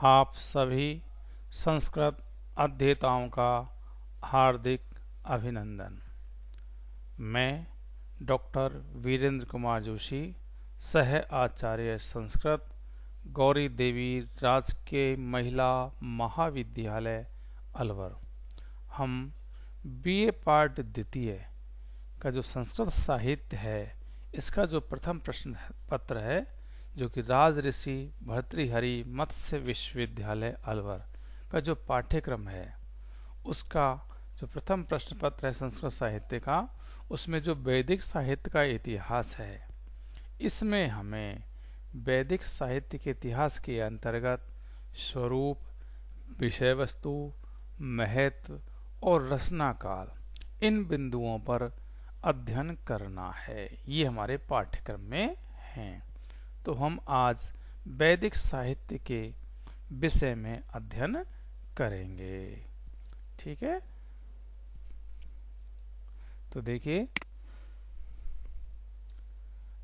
आप सभी संस्कृत अध्येताओं का हार्दिक अभिनंदन। मैं डॉक्टर वीरेंद्र कुमार जोशी, सह आचार्य संस्कृत, गौरी देवी राजकीय महिला महाविद्यालय अलवर। हम बीए पार्ट द्वितीय का जो संस्कृत साहित्य है, इसका जो प्रथम प्रश्न पत्र है, जो कि राज ऋषि भर्तृहरि मत्स्य विश्वविद्यालय अलवर का जो पाठ्यक्रम है, उसका जो प्रथम प्रश्न पत्र है संस्कृत साहित्य का, उसमें जो वैदिक साहित्य का इतिहास है, इसमें हमें वैदिक साहित्य के इतिहास के अंतर्गत स्वरूप, विषय वस्तु, महत्व और रचना काल, इन बिंदुओं पर अध्ययन करना है। ये हमारे पाठ्यक्रम में हैं। तो हम आज वैदिक साहित्य के विषय में अध्ययन करेंगे। ठीक है, तो देखिए,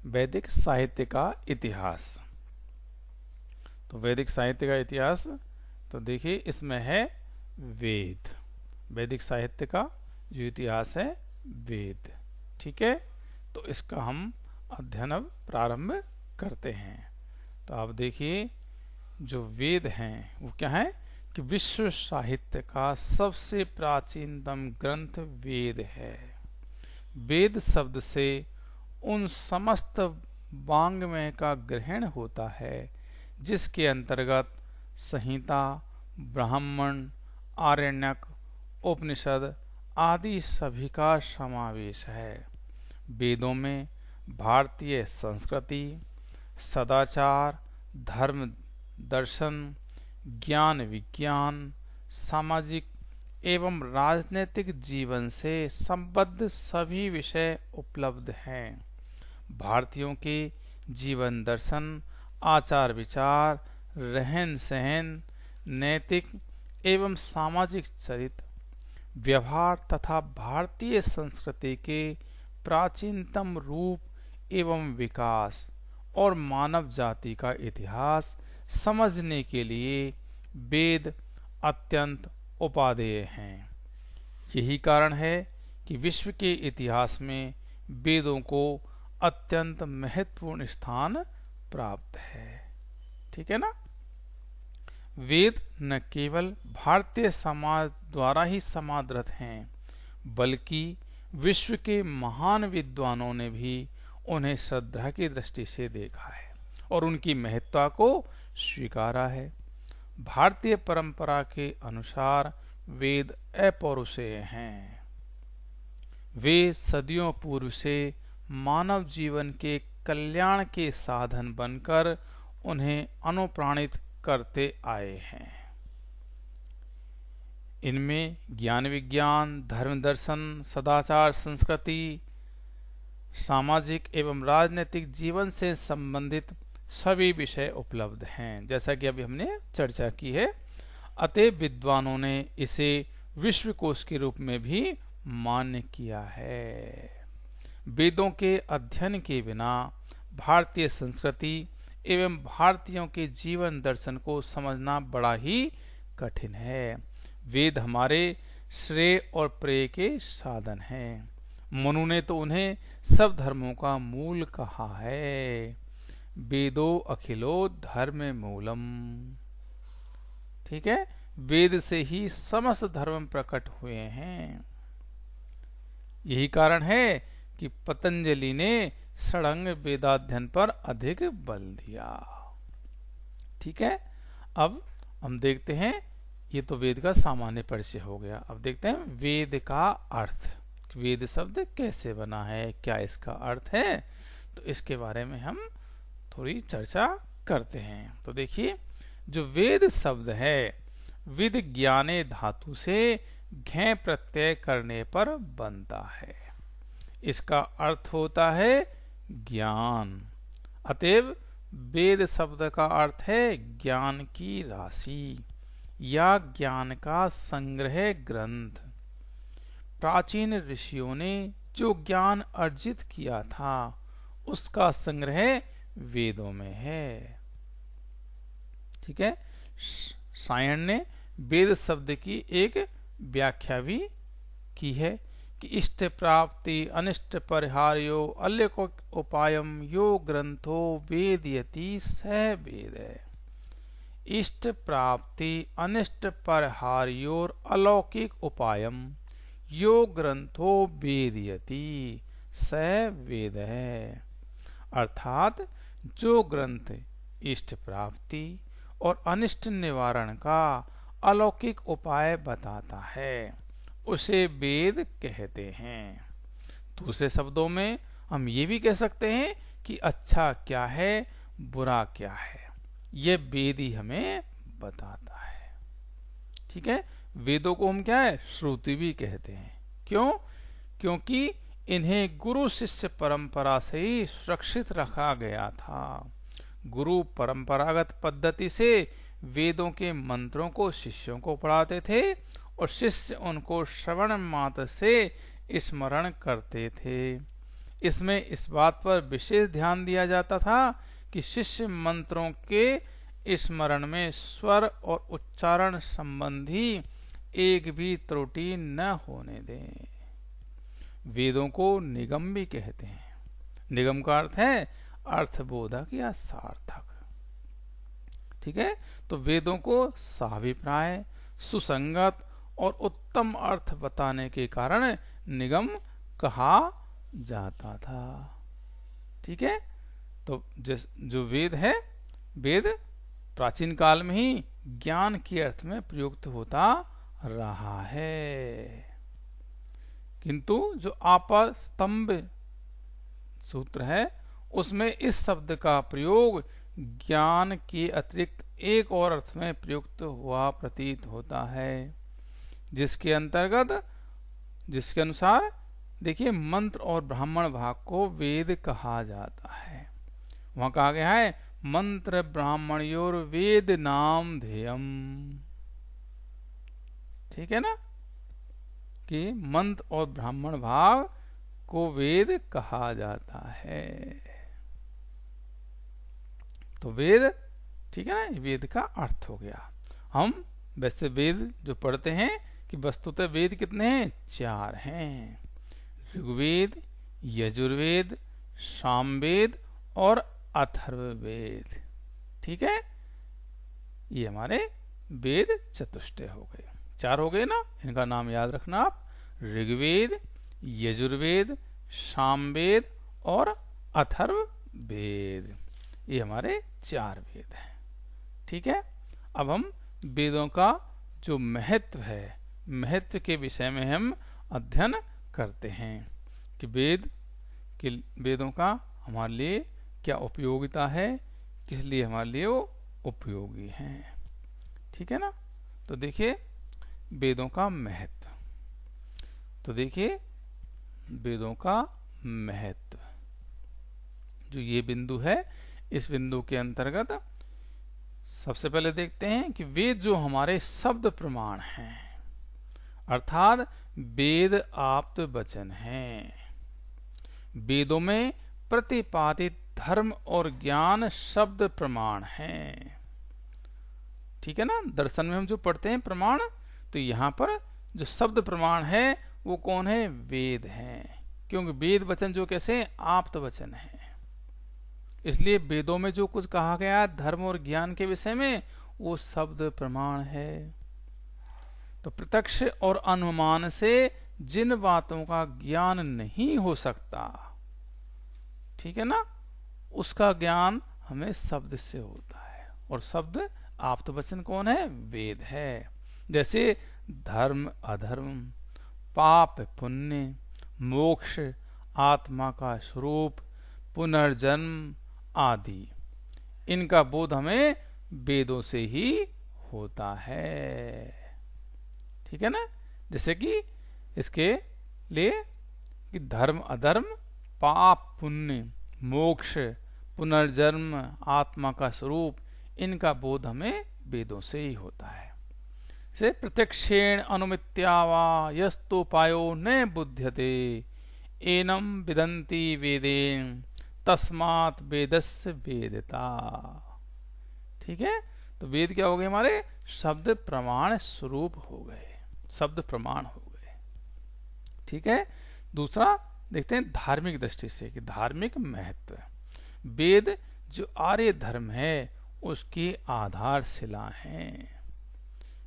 वैदिक साहित्य का इतिहास। तो वैदिक साहित्य का इतिहास, तो देखिए इसमें है वेद। वैदिक साहित्य का जो इतिहास है, वेद। ठीक है, तो इसका हम अध्ययन अब प्रारंभ करते हैं। तो आप देखिए, जो वेद हैं वो क्या है कि विश्व साहित्य का सबसे प्राचीनतम ग्रंथ वेद है। वेद शब्द से उन समस्त वाङ्मय का ग्रहण होता है जिसके अंतर्गत संहिता, ब्राह्मण, आरण्यक, उपनिषद आदि सभी का समावेश है। वेदों में भारतीय संस्कृति, सदाचार, धर्म, दर्शन, ज्ञान विज्ञान, सामाजिक एवं राजनीतिक जीवन से संबद्ध सभी विषय उपलब्ध हैं। भारतीयों के जीवन दर्शन, आचार विचार, रहन सहन, नैतिक एवं सामाजिक चरित्र, व्यवहार तथा भारतीय संस्कृति के प्राचीनतम रूप एवं विकास और मानव जाति का इतिहास समझने के लिए वेद अत्यंत उपादेय हैं। यही कारण है कि विश्व के इतिहास में वेदों को अत्यंत महत्वपूर्ण स्थान प्राप्त है। ठीक है ना। वेद न केवल भारतीय समाज द्वारा ही समादृत हैं, बल्कि विश्व के महान विद्वानों ने भी उन्हें श्रद्धा की दृष्टि से देखा है और उनकी महत्ता को स्वीकारा है। भारतीय परंपरा के अनुसार वेद अपौरुषेय हैं। वे सदियों पूर्व से मानव जीवन के कल्याण के साधन बनकर उन्हें अनुप्राणित करते आए हैं। इनमें ज्ञान विज्ञान, धर्म दर्शन, सदाचार, संस्कृति, सामाजिक एवं राजनीतिक जीवन से संबंधित सभी विषय उपलब्ध हैं, जैसा कि अभी हमने चर्चा की है। अतः विद्वानों ने इसे विश्वकोश के रूप में भी मान्य किया है। वेदों के अध्ययन के बिना भारतीय संस्कृति एवं भारतीयों के जीवन दर्शन को समझना बड़ा ही कठिन है। वेद हमारे श्रेय और प्रेय के साधन हैं। मनु ने तो उन्हें सब धर्मों का मूल कहा है। वेदो अखिलो धर्म मूलम। ठीक है, वेद से ही समस्त धर्म प्रकट हुए हैं। यही कारण है कि पतंजलि ने षडंग वेदाध्ययन पर अधिक बल दिया। ठीक है, अब हम देखते हैं, ये तो वेद का सामान्य परिचय हो गया। अब देखते हैं वेद का अर्थ। वेद शब्द कैसे बना है, क्या इसका अर्थ है, तो इसके बारे में हम थोड़ी चर्चा करते हैं। तो देखिए, जो वेद शब्द है, विद ज्ञाने धातु से घै प्रत्यय करने पर बनता है। इसका अर्थ होता है ज्ञान। अतएव वेद शब्द का अर्थ है ज्ञान की राशि या ज्ञान का संग्रह ग्रंथ। प्राचीन ऋषियों ने जो ज्ञान अर्जित किया था, उसका संग्रह वेदों में है। ठीक है, सायण ने वेद शब्द की एक व्याख्या भी की है कि इष्ट प्राप्ति अनिष्ट परिहार्यो अलौकिक उपायम यो ग्रंथो वेदयति स वेद है। इष्ट प्राप्ति अनिष्ट परिहार्योर अलौकिक उपायम यो ग्रंथो वेदयति स वेद है। अर्थात जो ग्रंथ इष्ट प्राप्ति और अनिष्ट निवारण का अलौकिक उपाय बताता है उसे वेद कहते हैं। दूसरे शब्दों में हम ये भी कह सकते हैं कि अच्छा क्या है बुरा क्या है ये वेद ही हमें बताता है। ठीक है, वेदों को हम क्या है श्रुति भी कहते हैं। क्यों? क्योंकि इन्हें गुरु शिष्य परंपरा से ही सुरक्षित रखा गया था। गुरु परंपरागत पद्धति से वेदों के मंत्रों को शिष्यों को पढ़ाते थे और शिष्य उनको श्रवण मात्र से स्मरण करते थे। इसमें इस बात पर विशेष ध्यान दिया जाता था कि शिष्य मंत्रों के स्मरण में स्वर और उच्चारण संबंधी एक भी त्रुटि न होने दें। वेदों को निगम भी कहते हैं। निगम का अर्थ है अर्थबोधक या सार्थक। ठीक है, तो वेदों को साभिप्राय सुसंगत और उत्तम अर्थ बताने के कारण निगम कहा जाता था। ठीक है, तो जो वेद है, वेद प्राचीन काल में ही ज्ञान के अर्थ में प्रयुक्त होता रहा है, किंतु जो आपस्तंभ सूत्र है उसमें इस शब्द का प्रयोग ज्ञान के अतिरिक्त एक और अर्थ में प्रयुक्त हुआ प्रतीत होता है, जिसके अनुसार देखिए मंत्र और ब्राह्मण भाग को वेद कहा जाता है। वहां कहा गया है मंत्र ब्राह्मणयोर वेद नाम ध्येयम। ठीक है ना, कि मंत्र और ब्राह्मण भाग को वेद कहा जाता है। तो वेद, ठीक है ना, वेद का अर्थ हो गया। हम वैसे वेद जो पढ़ते हैं कि वस्तुतः वेद कितने हैं? 4 हैं। ऋग्वेद, यजुर्वेद, सामवेद और अथर्ववेद। ठीक है, ये हमारे वेद चतुष्टय हो गए। 4 हो गए ना, इनका नाम याद रखना आप। ऋग्वेद, यजुर्वेद, सामवेद और अथर्ववेद, ये हमारे 4 वेद हैं। ठीक है, अब हम वेदों का जो महत्व है, महत्व के विषय में हम अध्ययन करते हैं कि वेदों का हमारे लिए क्या उपयोगिता है, किस लिए हमारे लिए वो उपयोगी हैं। ठीक है ना, तो देखिए वेदों का महत्व। तो देखिए वेदों का महत्व, जो ये बिंदु है, इस बिंदु के अंतर्गत सबसे पहले देखते हैं कि वेद जो हमारे शब्द प्रमाण हैं, अर्थात वेद आप्त वचन हैं। वेदों में प्रतिपादित धर्म और ज्ञान शब्द प्रमाण हैं। ठीक है ना, दर्शन में हम जो पढ़ते हैं प्रमाण, तो यहां पर जो शब्द प्रमाण है वो कौन है? वेद हैं। क्योंकि वेद वचन जो कैसे आप्त वचन है, इसलिए वेदों में जो कुछ कहा गया धर्म और ज्ञान के विषय में वो शब्द प्रमाण है। तो प्रत्यक्ष और अनुमान से जिन बातों का ज्ञान नहीं हो सकता, ठीक है ना, उसका ज्ञान हमें शब्द से होता है। और शब्द आप्त वचन कौन है? वेद है। जैसे धर्म अधर्म, पाप पुण्य, मोक्ष, आत्मा का स्वरूप, पुनर्जन्म आदि, इनका बोध हमें वेदों से ही होता है। ठीक है ना, जैसे कि इसके लिए कि धर्म अधर्म, पाप पुण्य, मोक्ष, पुनर्जन्म, आत्मा का स्वरूप, इनका बोध हमें वेदों से ही होता है। से प्रत्यक्षेण अनुमित्यावा यस्तोपायो न बुध्यते एनम विदन्ति वेदेन तस्मात् वेदस्य वेदता। ठीक है, तो वेद क्या हो गए हमारे? शब्द प्रमाण स्वरूप हो गए, शब्द प्रमाण हो गए। ठीक है। दूसरा देखते हैं धार्मिक दृष्टि से कि धार्मिक महत्व। वेद जो आर्य धर्म है उसकी आधारशिला है।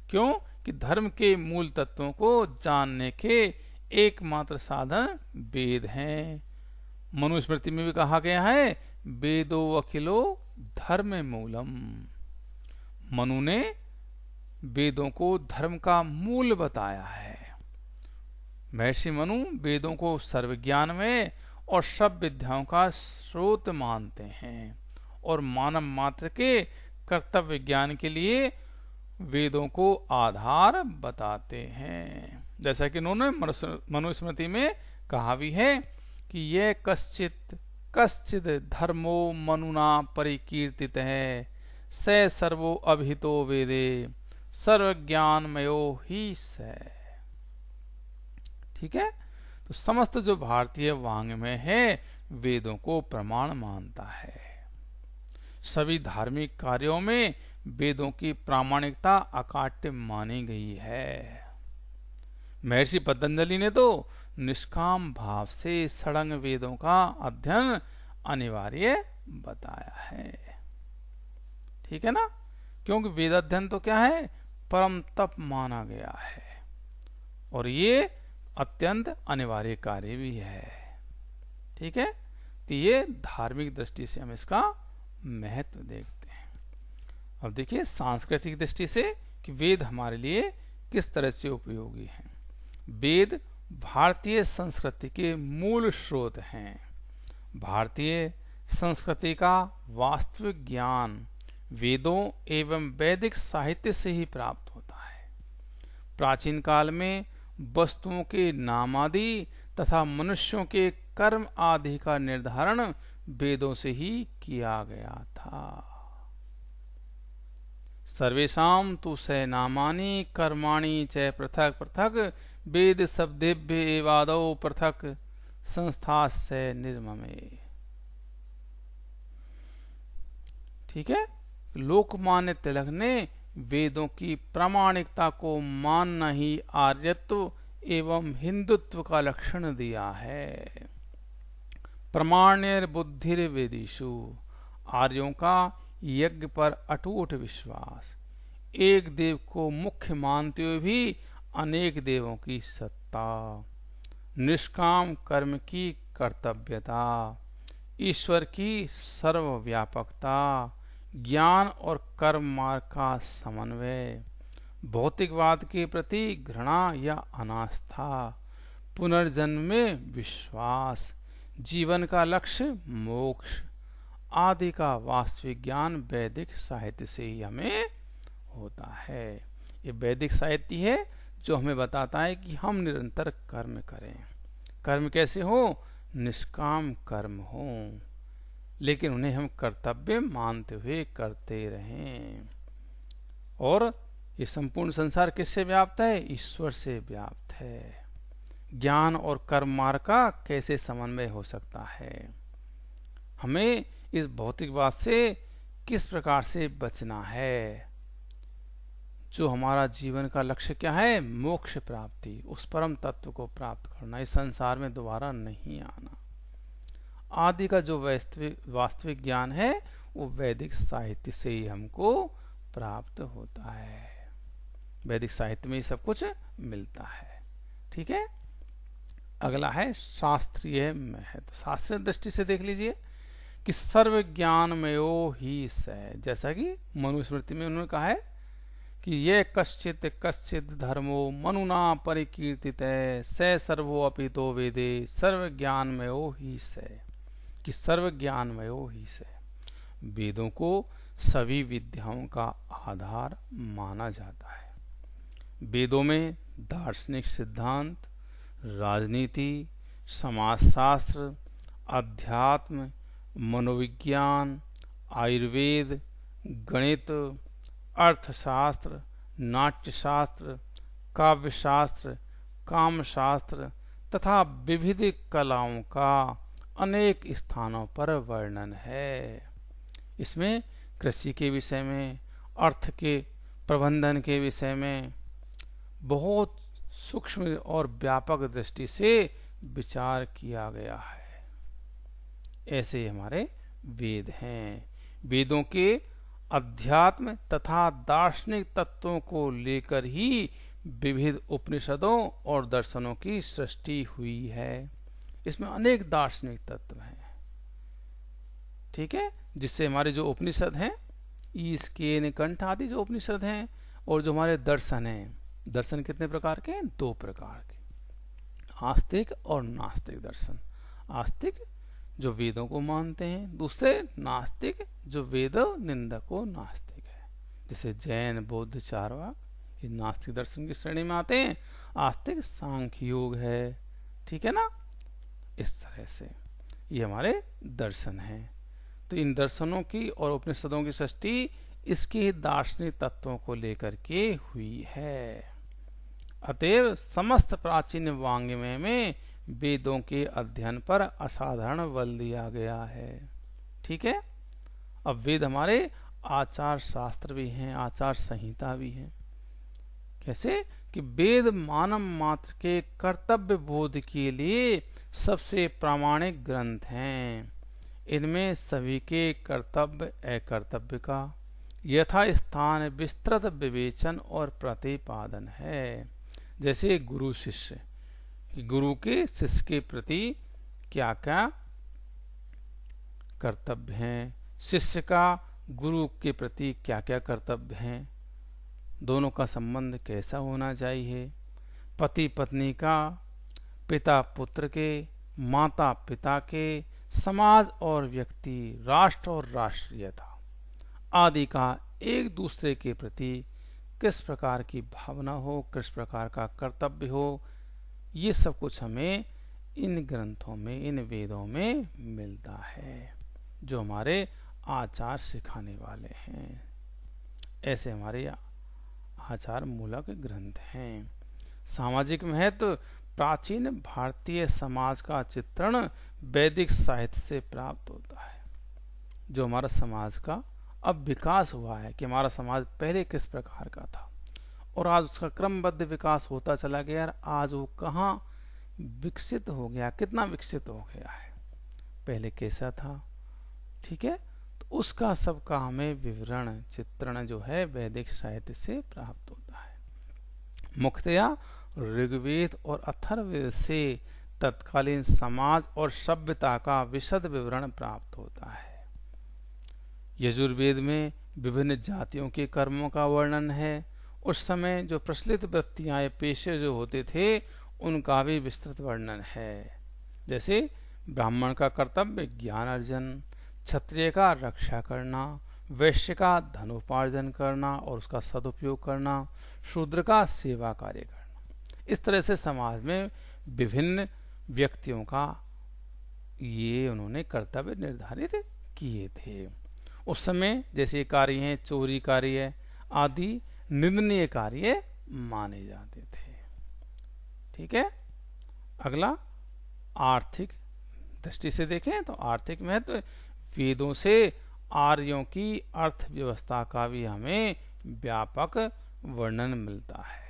क्यों? कि धर्म के मूल तत्वों को जानने के एकमात्र साधन वेद हैं। मनुस्मृति में भी कहा गया है, वेदो अखिलो धर्म मूलम। मनु ने वेदों को धर्म का मूल बताया है। महर्षि मनु वेदों को सर्वज्ञान में और सब विद्याओं का स्रोत मानते हैं और मानव मात्र के कर्तव्य ज्ञान के लिए वेदों को आधार बताते हैं। जैसा कि उन्होंने मनुस्मृति में कहा भी है कि यह कश्चित धर्मो मनुना परिकीर्तित है, स सर्वो अभितो वेदे सर्वज्ञानमयो ही स। ठीक है। तो समस्त जो भारतीय वाङ्मय है वेदों को प्रमाण मानता है। सभी धार्मिक कार्यों में वेदों की प्रामाणिकता अकाट्य मानी गई है। महर्षि पतंजलि ने तो निष्काम भाव से सड़ंग वेदों का अध्ययन अनिवार्य बताया है। ठीक है ना। क्योंकि वेद अध्ययन तो क्या है? परम तप माना गया है और ये अत्यंत अनिवार्य कार्य भी है। ठीक है। तो ये धार्मिक दृष्टि से हम इसका महत्व देखते हैं। अब देखिए सांस्कृतिक दृष्टि से कि वेद हमारे लिए किस तरह से उपयोगी हैं। वेद भारतीय संस्कृति के मूल स्रोत हैं। भारतीय संस्कृति का वास्तविक ज्ञान वेदों एवं वैदिक साहित्य से ही प्राप्त होता है। प्राचीन काल में वस्तुओं के नाम आदि तथा मनुष्यों के कर्म आदि का निर्धारण वेदों से ही किया गया था। सर्वेषां तु स नामानि कर्माणि च पृथक पृथक वेद शब्देभ्य एवादौ पृथक संस्थास्य निर्ममे। ठीक है। लोकमान्य तिलक ने वेदों की प्रामाणिकता को मानना ही आर्यत्व एवं हिंदुत्व का लक्षण दिया है। प्रमाण्य बुद्धिर वेदिषु, आर्यों का यज्ञ पर अटूट विश्वास, एक देव को मुख्य मानते हुए भी अनेक देवों की सत्ता, निष्काम कर्म की कर्तव्यता, ईश्वर की सर्वव्यापकता, ज्ञान और कर्म मार्ग का समन्वय, भौतिकवाद के प्रति घृणा या अनास्था, पुनर्जन्म में विश्वास, जीवन का लक्ष्य मोक्ष आदि का वास्तविक ज्ञान वैदिक साहित्य से ही हमें होता है। ये वैदिक साहित्य है जो हमें बताता है कि हम निरंतर कर्म करें। कर्म कैसे हो? निष्काम कर्म हो, लेकिन उन्हें हम कर्तव्य मानते हुए करते रहें। और ये संपूर्ण संसार किससे व्याप्त है? ईश्वर से व्याप्त है। ज्ञान और कर्म मार्ग का कैसे समन्वय हो सकता है? हमें इस भौतिकवाद से किस प्रकार से बचना है? जो हमारा जीवन का लक्ष्य क्या है? मोक्ष प्राप्ति, उस परम तत्व को प्राप्त करना, इस संसार में दोबारा नहीं आना। आदि का जो वास्तविक ज्ञान है वो वैदिक साहित्य से ही हमको प्राप्त होता है। वैदिक साहित्य में ही सब कुछ मिलता है। ठीक है। अगला है शास्त्रीय महत्व। शास्त्रीय दृष्टि से देख लीजिए कि सर्व ज्ञानमयो ही स, जैसा कि मनुस्मृति में उन्होंने कहा है कि ये कश्चित धर्मो मनुना परिकीर्तित है, स सर्वो अपितो वेदे सर्व ज्ञानमयो ही स, कि सर्व ज्ञानमयो ही स। वेदों को सभी विद्याओं का आधार माना जाता है। वेदों में दार्शनिक सिद्धांत, राजनीति, समाजशास्त्र, अध्यात्म, मनोविज्ञान, आयुर्वेद, गणित, अर्थशास्त्र, नाट्यशास्त्र, काव्यशास्त्र, कामशास्त्र तथा विविध कलाओं का अनेक स्थानों पर वर्णन है। इसमें कृषि के विषय में, अर्थ के प्रबंधन के विषय में बहुत सूक्ष्म और व्यापक दृष्टि से विचार किया गया है। ऐसे हमारे वेद हैं। वेदों के अध्यात्म तथा दार्शनिक तत्वों को लेकर ही विविध उपनिषदों और दर्शनों की सृष्टि हुई है। इसमें अनेक दार्शनिक तत्व हैं, ठीक है, जिससे हमारे जो उपनिषद हैं, ईश केन कंठ आदि जो उपनिषद हैं, और जो हमारे दर्शन हैं, दर्शन कितने प्रकार के हैं? 2 प्रकार के, आस्तिक और नास्तिक दर्शन। आस्तिक जो वेदों को मानते हैं, दूसरे नास्तिक जो वेद निंदक को नास्तिक है, जैसे जैन, बौद्ध, चारवाक, ये नास्तिक दर्शन की श्रेणी में आते हैं। आस्तिक सांख्य योग है, ठीक है ना। इस तरह से ये हमारे दर्शन हैं। तो इन दर्शनों की और उपनिषदों की सृष्टि इसके दार्शनिक तत्वों को लेकर के हुई है। अतएव समस्त प्राचीन वाङ्मय में वेदों के अध्ययन पर असाधारण बल दिया गया है, ठीक है। अब वेद हमारे आचार शास्त्र भी हैं, आचार संहिता भी है। कैसे कि वेद मानव मात्र के कर्तव्य बोध के लिए सबसे प्रामाणिक ग्रंथ हैं। इनमें सभी के कर्तव्य अकर्तव्य का यथा स्थान विस्तृत विवेचन और प्रतिपादन है। जैसे गुरु शिष्य, गुरु के शिष्य के प्रति क्या क्या कर्तव्य हैं, शिष्य का गुरु के प्रति क्या क्या कर्तव्य हैं, दोनों का संबंध कैसा होना चाहिए, पति पत्नी का, पिता पुत्र के, माता पिता के, समाज और व्यक्ति, राष्ट्र और राष्ट्रीयता आदि का एक दूसरे के प्रति किस प्रकार की भावना हो, किस प्रकार का कर्तव्य हो, ये सब कुछ हमें इन ग्रंथों में, इन वेदों में मिलता है, जो हमारे आचार सिखाने वाले हैं। ऐसे हमारे आचार मूलक ग्रंथ हैं। सामाजिक महत्व प्राचीन भारतीय समाज का चित्रण वैदिक साहित्य से प्राप्त होता है। जो हमारा समाज का अब विकास हुआ है, कि हमारा समाज पहले किस प्रकार का था और आज उसका क्रमबद्ध विकास होता चला गया, और आज वो कहाँ विकसित हो गया, कितना विकसित हो गया है, पहले कैसा था, ठीक है। तो उसका सबका हमें विवरण, चित्रण जो है वैदिक साहित्य से प्राप्त होता है। मुख्यतया ऋग्वेद और अथर्ववेद से तत्कालीन समाज और सभ्यता का विशद विवरण प्राप्त होता है। यजुर्वेद में विभिन्न जातियों के कर्मों का वर्णन है। उस समय जो प्रचलित वृत्तियां, पेशे जो होते थे, उनका भी विस्तृत वर्णन है। जैसे ब्राह्मण का कर्तव्य ज्ञान अर्जन, क्षत्रिय का रक्षा करना, वैश्य का धनोपार्जन करना और उसका सदुपयोग करना, शूद्र का सेवा कार्य करना। इस तरह से समाज में विभिन्न व्यक्तियों का ये उन्होंने कर्तव्य निर्धारित किए थे। उस समय जैसे कार्य हैं, चोरी कार्य आदि निंदनीय कार्य माने जाते थे, ठीक है। अगला आर्थिक दृष्टि से देखें तो आर्थिक महत्व वेदों से आर्यों की अर्थव्यवस्था का भी हमें व्यापक वर्णन मिलता है।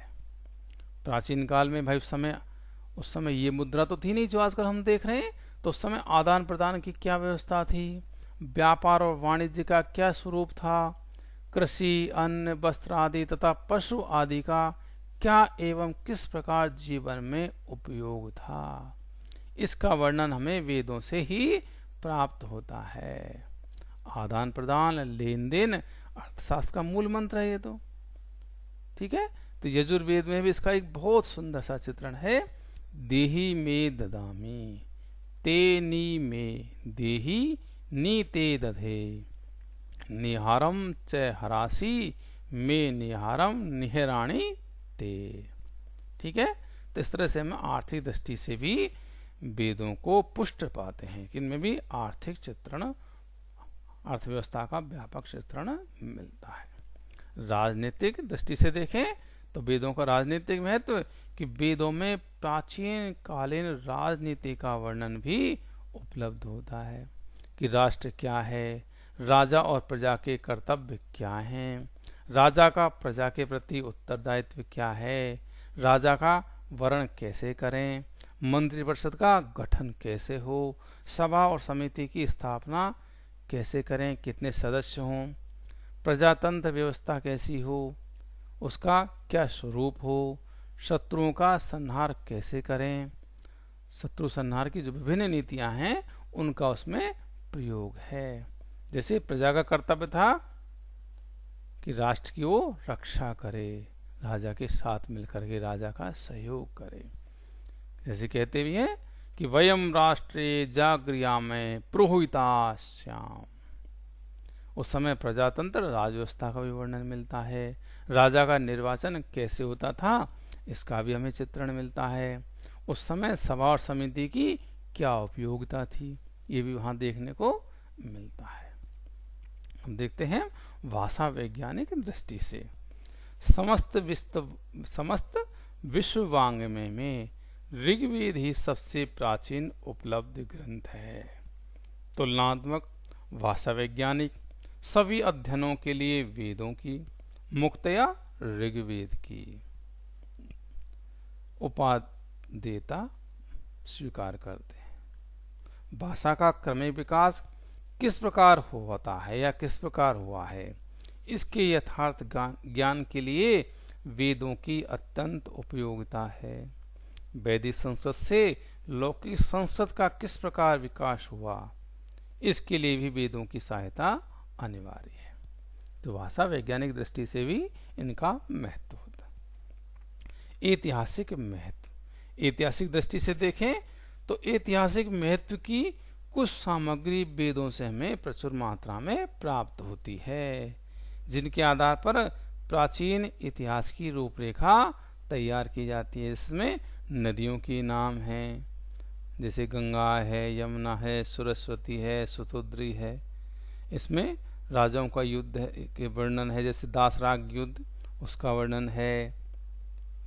प्राचीन काल में भाई उस समय ये मुद्रा तो थी नहीं जो आजकल हम देख रहे हैं। तो उस समय आदान प्रदान की क्या व्यवस्था थी, व्यापार और वाणिज्य का क्या स्वरूप था, कृषि, अन्न, वस्त्र आदि तथा पशु आदि का क्या एवं किस प्रकार जीवन में उपयोग था, इसका वर्णन हमें वेदों से ही प्राप्त होता है। आदान प्रदान, लेन देन अर्थशास्त्र का मूल मंत्र है ये तो, ठीक है। तो यजुर्वेद में भी इसका एक बहुत सुंदर सा चित्रण है। देहि में ददामी, ते नी में देहि, नी ते दधे, निहारम च हरासी, में निहारम निहराणी ते, ठीक है। तो इस तरह से हम आर्थिक दृष्टि से भी वेदों को पुष्ट पाते हैं कि इनमें भी आर्थिक चित्रण, अर्थव्यवस्था का व्यापक चित्रण मिलता है। राजनीतिक दृष्टि से देखें तो वेदों का राजनीतिक महत्व कि वेदों में प्राचीन कालीन राजनीति का वर्णन भी उपलब्ध होता है कि राष्ट्र क्या है, राजा और प्रजा के कर्तव्य क्या हैं, राजा का प्रजा के प्रति उत्तरदायित्व क्या है, राजा का वर्ण कैसे करें, मंत्रिपरिषद का गठन कैसे हो, सभा और समिति की स्थापना कैसे करें, कितने सदस्य हों, प्रजातंत्र व्यवस्था कैसी हो, उसका क्या स्वरूप हो, शत्रुओं का संहार कैसे करें, शत्रु संहार की जो विभिन्न नीतियां हैं उनका उसमें प्रयोग है। जैसे प्रजा का कर्तव्य था कि राष्ट्र की वो रक्षा करे, राजा के साथ मिलकर के राजा का सहयोग करे। जैसे कहते भी हैं कि वयम राष्ट्रे जागृयामय पुरोहितास्याम, उस समय प्रजातंत्र राजव्यवस्था का भी वर्णन मिलता है। राजा का निर्वाचन कैसे होता था इसका भी हमें चित्रण मिलता है। उस समय सभा और समिति की क्या उपयोगिता थी ये भी वहां देखने को मिलता है। हम देखते हैं भाषा वैज्ञानिक दृष्टि से समस्त विश्व वाङ्मय में ऋग्वेद ही सबसे प्राचीन उपलब्ध ग्रंथ है। तुलनात्मक भाषा वैज्ञानिक सभी अध्ययनों के लिए वेदों की, मुख्यतया ऋग्वेद की उपादेयता स्वीकार करते हैं। भाषा का क्रमिक विकास किस प्रकार होता है या किस प्रकार हुआ है, इसके यथार्थ ज्ञान के लिए वेदों की अत्यंत उपयोगिता है। वैदिक संस्कृत से लौकिक संस्कृत का किस प्रकार विकास हुआ, इसके लिए भी वेदों की सहायता अनिवार्य है। तो भाषा वैज्ञानिक दृष्टि से भी इनका महत्व होता है। ऐतिहासिक महत्व, ऐतिहासिक दृष्टि से देखें तो ऐतिहासिक महत्व की कुछ सामग्री वेदों से हमें प्रचुर मात्रा में प्राप्त होती है, जिनके आधार पर प्राचीन इतिहास की रूपरेखा तैयार की जाती है। इसमें नदियों के नाम हैं, जैसे गंगा है, यमुना है, सरस्वती है, सुतुद्री है। इसमें राजाओं का युद्ध के वर्णन है, जैसे दासराग युद्ध उसका वर्णन है।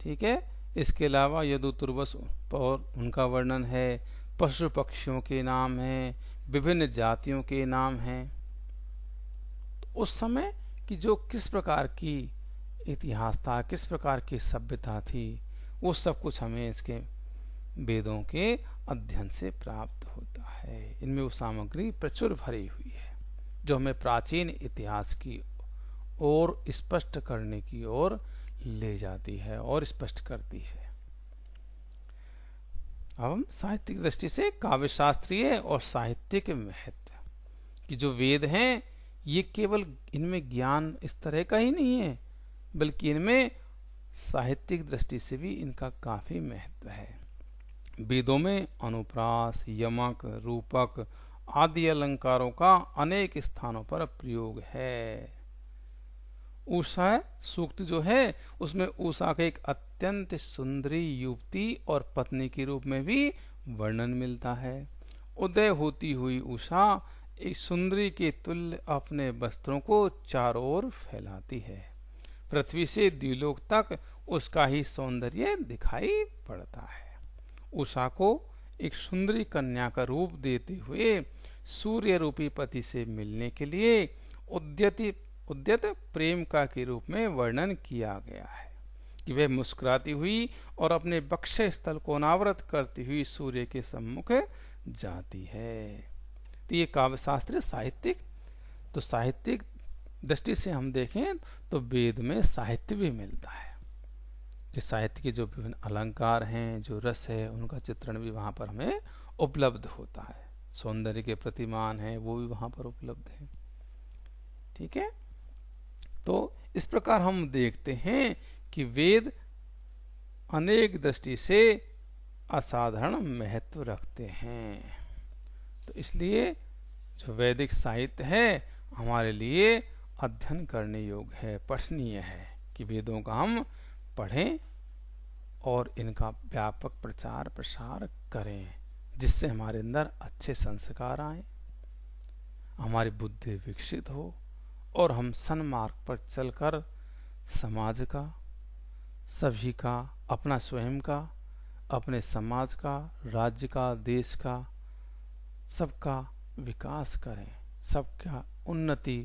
ठीक है, इसके अलावा यदुतुर्वस और उनका वर्णन है, पशु पक्षियों के नाम हैं, विभिन्न जातियों के नाम हैं। तो उस समय की जो किस प्रकार की इतिहास था, किस प्रकार की सभ्यता थी, वो सब कुछ हमें इसके वेदों के अध्ययन से प्राप्त होता है। इनमें वो सामग्री प्रचुर भरी हुई है जो हमें प्राचीन इतिहास की ओर स्पष्ट करने की ओर ले जाती है और स्पष्ट करती है। अब हम साहित्यिक दृष्टि से काव्य शास्त्रीय और साहित्यिक महत्व कि जो वेद हैं ये केवल इनमें ज्ञान इस तरह का ही नहीं है, बल्कि इनमें साहित्यिक दृष्टि से भी इनका काफी महत्व है। वेदों में अनुप्रास, यमक, रूपक आदि अलंकारों का अनेक स्थानों पर प्रयोग है। उषा सूक्त जो है उसमें उषा के एक अत्यंत सुंदरी युवती और पत्नी के रूप में भी वर्णन मिलता है। उदय होती हुई उषा एक सुंदरी के तुल्य अपने वस्त्रों को चारों ओर फैलाती है। पृथ्वी से द्युलोक तक उसका ही सौंदर्य दिखाई पड़ता है। उषा को एक सुंदरी कन्या का रूप देते हुए सूर्य रूपी पति से मिलने के लिए उद्यत प्रेमिका के रूप में वर्णन किया गया है कि वह मुस्कुराती हुई और अपने वक्ष स्थल को अनावृत करती हुई सूर्य के सम्मुख जाती है। तो ये काव्य शास्त्र साहित्यिक, तो साहित्यिक दृष्टि से हम देखें तो वेद में साहित्य भी मिलता है कि साहित्य के जो विभिन्न अलंकार हैं, जो रस है, उनका चित्रण भी वहां पर हमें उपलब्ध होता है। सौंदर्य के प्रतिमान है वो भी वहां पर उपलब्ध है। ठीक है, तो इस प्रकार हम देखते हैं कि वेद अनेक दृष्टि से असाधारण महत्व रखते हैं। तो इसलिए जो वैदिक साहित्य है हमारे लिए अध्ययन करने योग्य है, पठनीय है कि वेदों का हम पढ़ें और इनका व्यापक प्रचार प्रसार करें, जिससे हमारे अंदर अच्छे संस्कार आए, हमारी बुद्धि विकसित हो और हम सन्मार्ग पर चलकर समाज का, सभी का, अपना स्वयं का, अपने समाज का, राज्य का, देश का, सबका विकास करें, सबका उन्नति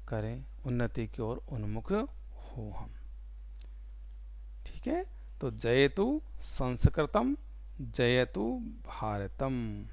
करें उन्नति की ओर उन्मुख हो हम। ठीक है, तो जयतु संस्कृतम, जयतु भारतम।